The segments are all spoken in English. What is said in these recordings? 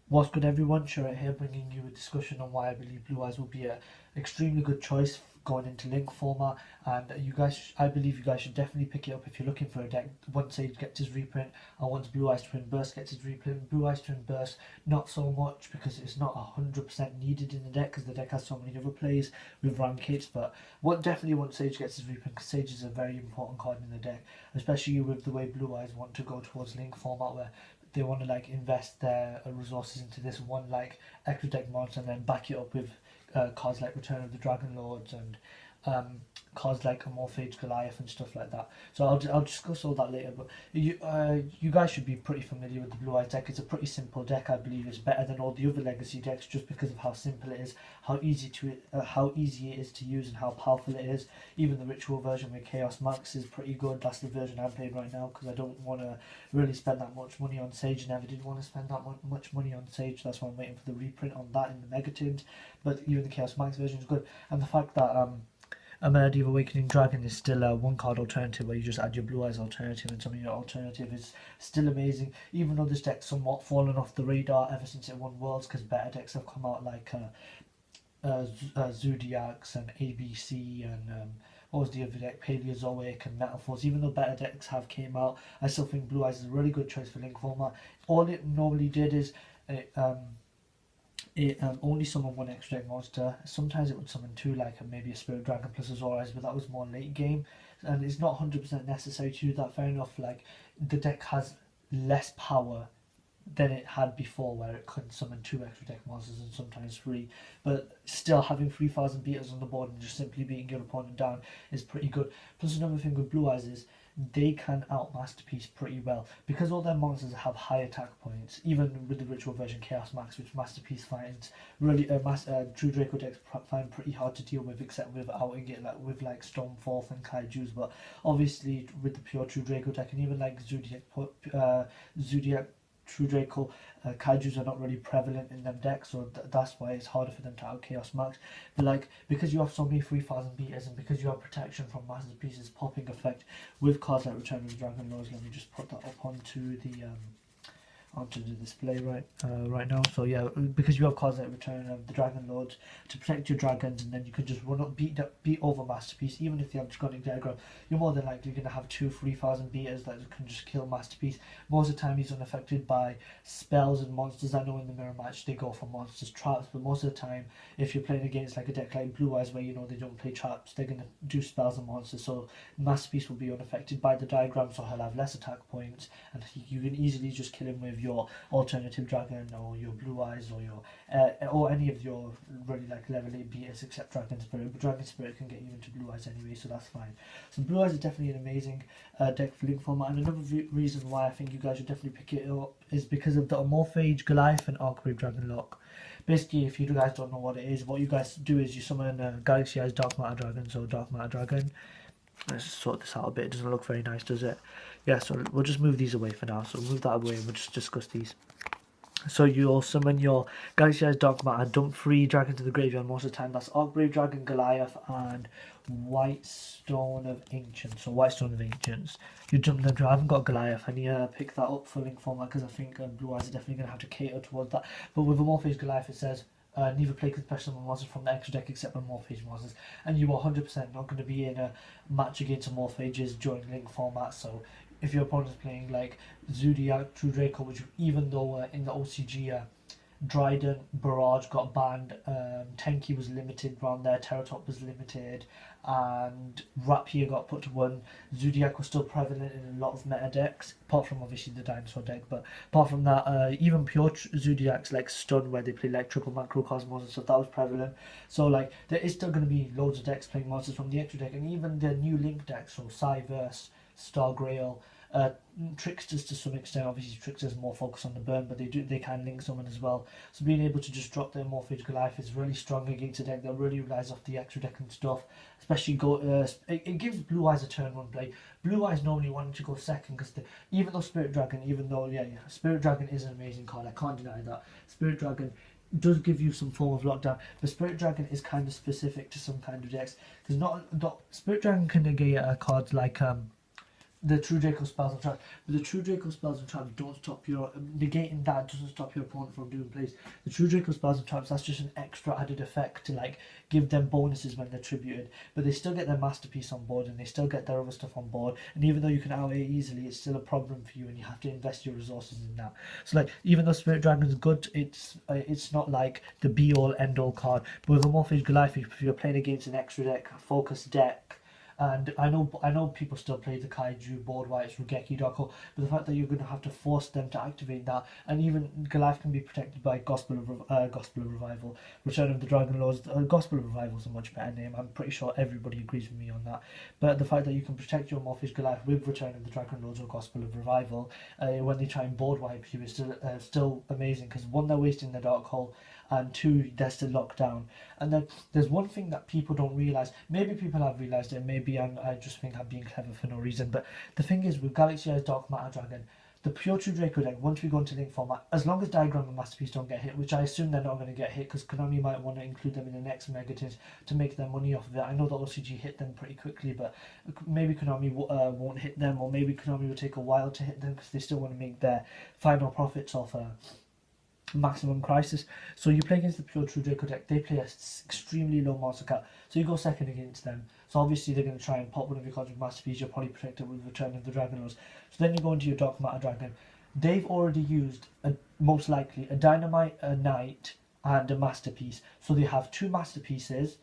What's good, everyone? Sure, here bringing you a discussion on why I believe Blue Eyes will be an extremely good choice going into Link format. And you guys, I believe you guys should definitely pick it up if you're looking for a deck. Once Sage gets his reprint, and once Blue Eyes Twin Burst gets his reprint. Blue Eyes Twin Burst, not so much because it's not 100% needed in the deck because the deck has so many other plays with rank hits. But definitely once Sage gets his reprint, because Sage is a very important card in the deck, especially with the way Blue Eyes want to go towards Link format where they want to like invest their resources into this one like extra deck monster and then back it up with cards like Return of the Dragon Lords and cards like Amorphage Goliath and stuff like that. So I'll discuss all that later. But you guys should be pretty familiar with the Blue Eyes deck. It's a pretty simple deck. I believe it's better than all the other Legacy decks just because of how simple it is, how easy it is to use, and how powerful it is. Even the Ritual version with Chaos Max is pretty good. That's the version I'm playing right now because I don't want to really spend that much money on Sage. Never did want to spend that much money on Sage. That's why I'm waiting for the reprint on that in the Mega Tins. But even the Chaos Max version is good, and the fact that a Melody of Awakening Dragon is still a one card alternative where you just add your Blue Eyes alternative, and some of your alternative is still amazing. Even though this deck's somewhat fallen off the radar ever since it won Worlds, because better decks have come out like Zodiacs and ABC and what was the other deck, Paleozoic and Metaphors. Even though better decks have came out, I still think Blue Eyes is a really good choice for Link format. All it normally did is it only summoned one extra deck monster. Sometimes it would summon two, like maybe a Spirit Dragon plus Azor Eyes, but that was more late game, and it's not 100% necessary to do that. Fair enough, like the deck has less power than it had before, where it couldn't summon two extra deck monsters and sometimes three, but still having 3,000 beaters on the board and just simply beating your opponent down is pretty good. Plus another thing with Blue Eyes is they can out Masterpiece pretty well because all their monsters have high attack points. Even with the Ritual version Chaos Max, which Masterpiece finds really True Draco decks find pretty hard to deal with, except with outing it like with like Stormforth and Kaiju's. But obviously with the pure True Draco deck and even like Zodiac True Draco, Kaijus are not really prevalent in them decks, so that's why it's harder for them to out Chaos Max. But like, because you have so many 3,000 beaters and because you have protection from Masterpiece's popping effect with cards like Return of the Dragon Lords, let me just put that up onto the display right now. So yeah, because you have cards like Return of the Dragon Lord to protect your dragons, and then you can just run up, beat over Masterpiece. Even if you have Draconic Diagram, you're more than likely going to have 2,000-3,000 beaters that can just kill Masterpiece. Most of the time he's unaffected by spells and monsters. I know in the mirror match they go for monsters traps, but most of the time if you're playing against like a deck like Blue Eyes where you know they don't play traps, they're going to do spells and monsters, so Masterpiece will be unaffected by the diagram, so he'll have less attack points, and you can easily just kill him with your alternative dragon or your Blue Eyes or your or any of your really like level 8 beaters except Dragon Spirit. But Dragon Spirit can get you into Blue Eyes anyway, so that's fine. So Blue Eyes is definitely an amazing deck for Link format, and another reason why I think you guys should definitely pick it up is because of the Amorphage Goliath and Archwave Dragon Lock. Basically, if you guys don't know what it is, what you guys do is you summon Galaxy Eyes Dark Matter Dragon, so Dark Matter Dragon. Let's sort this out a bit. It doesn't look very nice, does it? Yeah, so we'll just move these away for now. So move that away and we'll just discuss these. So you'll summon your Galaxy Eyes Dark Matter, dump 3 dragons to the graveyard most of the time. That's Archbrave Dragon, Goliath, and White Stone of Ancients. So White Stone of Ancients. You jump them to. I haven't got Goliath. I need to pick that up for Link format because I think Blue Eyes are definitely going to have to cater towards that. But with Amorphage Goliath, it says neither play with special monsters from the extra deck except Amorphage monsters, and you are 100% not going to be in a match against Amorphages during Link format. So if your opponent is playing like Zodiac, True Draco, which even though in the OCG Dryden, Barrage got banned, Tenki was limited around there, Terratop was limited, and Rapier got put to 1. Zodiac was still prevalent in a lot of meta decks, apart from obviously the Dinosaur deck, but apart from that, even pure Zodiacs like Stun, where they play like triple Macrocosmos and stuff, that was prevalent. So like, there is still going to be loads of decks playing monsters from the extra deck, and even the new Link decks, so Cyverse, Star Grail, Tricksters to some extent. Obviously Tricksters more focused on the burn, but they can link someone as well, so being able to just drop their Morphage Goliath is really strong against a deck that really relies off the extra deck and stuff, especially it gives Blue Eyes a turn 1 play. Blue Eyes normally wanted to go second because even though Spirit Dragon, Spirit Dragon is an amazing card, I can't deny that. Spirit Dragon does give you some form of lockdown, but Spirit Dragon is kind of specific to some kind of decks, because not Spirit Dragon can negate cards like the true Draco spells and traps. But the true Draco spells and traps don't stop your negating that doesn't stop your opponent from doing plays. The true Draco spells and traps, that's just an extra added effect to like give them bonuses when they're tributed. But they still get their masterpiece on board and they still get their other stuff on board. And even though you can outlay it easily, it's still a problem for you and you have to invest your resources in that. So like even though Spirit Dragon's good, it's not like the be all end all card. But with Amorphous Goliath, if you're playing against an extra deck, focus deck, and I know people still play the Kaiju, Board Whites, Rugeki Doko, but the fact that you're going to have to force them to activate that, and even Goliath can be protected by Gospel of Revival, Return of the Dragon Lords. Gospel of Revival is a much better name. I'm pretty sure everybody agrees with me on that. But the fact that you can protect your Amorphous Goliath with Return of the Dragon Lords or Gospel of Revival, when they try and board wipe you, is still amazing, because one, they're wasting their Dark Hole, and two, they're still locked down. And then there's one thing that people don't realise. Maybe people have realised it, maybe I just think I'm being clever for no reason. But the thing is, with Galaxy Eyes Dark Matter Dragon, the pure true Draco deck, once we go into link format, as long as Diagram and Masterpiece don't get hit, which I assume they're not going to get hit because Konami might want to include them in the next Megatins to make their money off of it. I know the OCG hit them pretty quickly, but maybe Konami won't hit them, or maybe Konami will take a while to hit them because they still want to make their final profits off Maximum Crisis. So you play against the pure true Draco deck, they play a extremely low monster cap, so you go second against them. So obviously they're going to try and pop one of your cards with Masterpiece. You're probably protected with Return of the Dragon Lords. So then you go into your Dark Matter Dragon. They've already used most likely a Dynamite, a Knight, and a Masterpiece. So they have 2 Masterpieces,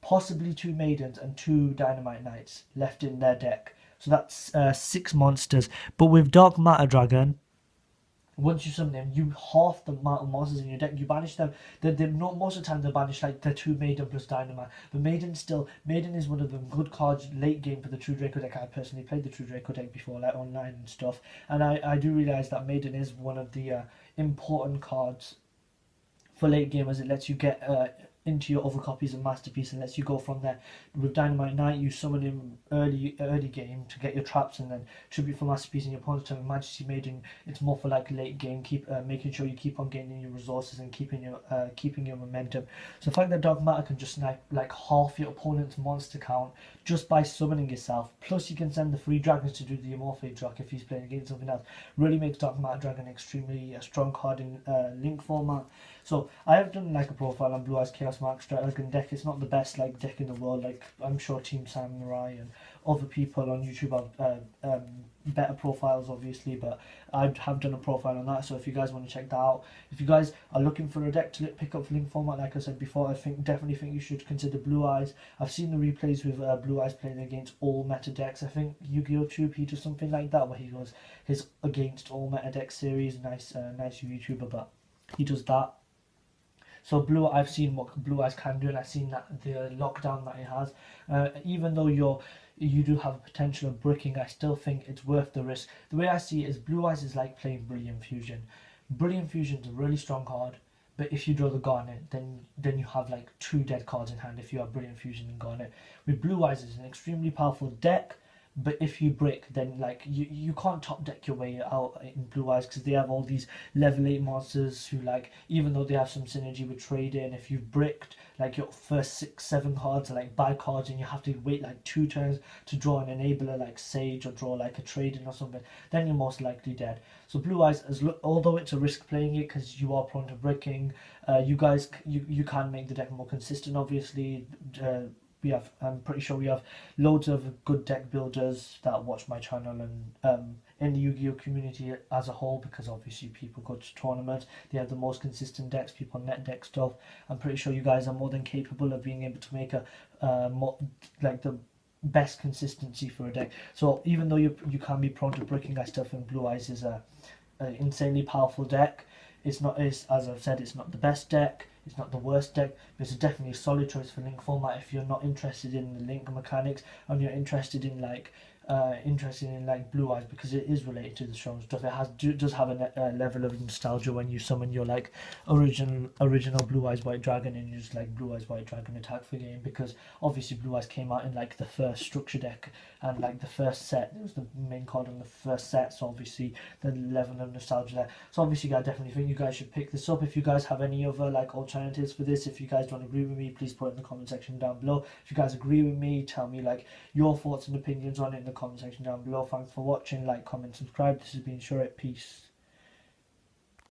possibly 2 Maidens, and 2 Dynamite Knights left in their deck. So that's 6 monsters. But with Dark Matter Dragon, once you summon them, you half the amount of monsters in your deck. You banish them. They're not, most of the time they banish like the 2 Maiden plus Dynamite. But Maiden is one of the good cards late game for the True Draco deck. I personally played the True Draco deck before, like online and stuff. And I do realise that Maiden is one of the important cards for late game, as it lets you get into your other copies of Masterpiece and lets you go from there. With Dynamite Knight, you summon him early game to get your traps, and then tribute for Masterpiece in your opponent's turn. Majesty Maiden, it's more for like late game, making sure you keep on gaining your resources and keeping your momentum. So the fact that Dark Matter can just snipe like half your opponent's monster count just by summoning yourself, plus you can send the free dragons to do the Amorphous Drac if he's playing against something else, really makes Dark Matter Dragon extremely a strong card in link format. So I have done like a profile on Blue Eyes Chaos Mark Dragon deck. It's not the best like deck in the world. Like I'm sure Team Samurai and other people on YouTube have better profiles, obviously, but I have done a profile on that. So if you guys want to check that out, if you guys are looking for a deck to pick up for link format, like I said before, definitely think you should consider Blue Eyes. I've seen the replays with Blue Eyes playing against all meta decks. I think Yu-Gi-Oh! Tube, he does something like that where he goes his against all meta deck series. Nice YouTuber, but he does that. So I've seen what Blue Eyes can do, and I've seen that the lockdown that it has. Even though you do have a potential of bricking, I still think it's worth the risk. The way I see it is Blue Eyes is like playing Brilliant Fusion. Brilliant Fusion is a really strong card, but if you draw the Garnet, then you have like 2 dead cards in hand if you have Brilliant Fusion and Garnet. With Blue Eyes, it's an extremely powerful deck, but if you brick, then like you can't top deck your way out in Blue Eyes, because they have all these level 8 monsters who, like, even though they have some synergy with trading, if you've bricked like your first 6-7 cards are like bad cards and you have to wait like 2 turns to draw an enabler like Sage or draw like a trading or something, then you're most likely dead. So Blue Eyes, although it's a risk playing it because you are prone to bricking, you can make the deck more consistent, obviously. I'm pretty sure we have loads of good deck builders that watch my channel and in the Yu-Gi-Oh community as a whole, because obviously people go to tournaments, they have the most consistent decks, people net deck stuff. I'm pretty sure you guys are more than capable of being able to make the best consistency for a deck. So even though you can be prone to bricking, I still think Blue Eyes is a insanely powerful deck. As I've said, it's not the best deck, it's not the worst deck, but it's definitely a solid choice for link format if you're not interested in the link mechanics and you're interested in Blue Eyes, because it is related to the show and stuff. It does have a level of nostalgia when you summon your like original Blue Eyes White Dragon and you just like Blue Eyes White Dragon attack for game, because obviously Blue Eyes came out in like the first structure deck and like the first set. It was the main card on the first set, so obviously the level of nostalgia there. So obviously I definitely think you guys should pick this up. If you guys have any other like alternatives for this, if you guys don't agree with me, please put it in the comment section down below. If you guys agree with me, tell me like your thoughts and opinions on it in the comment section down below. Thanks for watching. Like, comment, subscribe. This has been Shureit. Peace.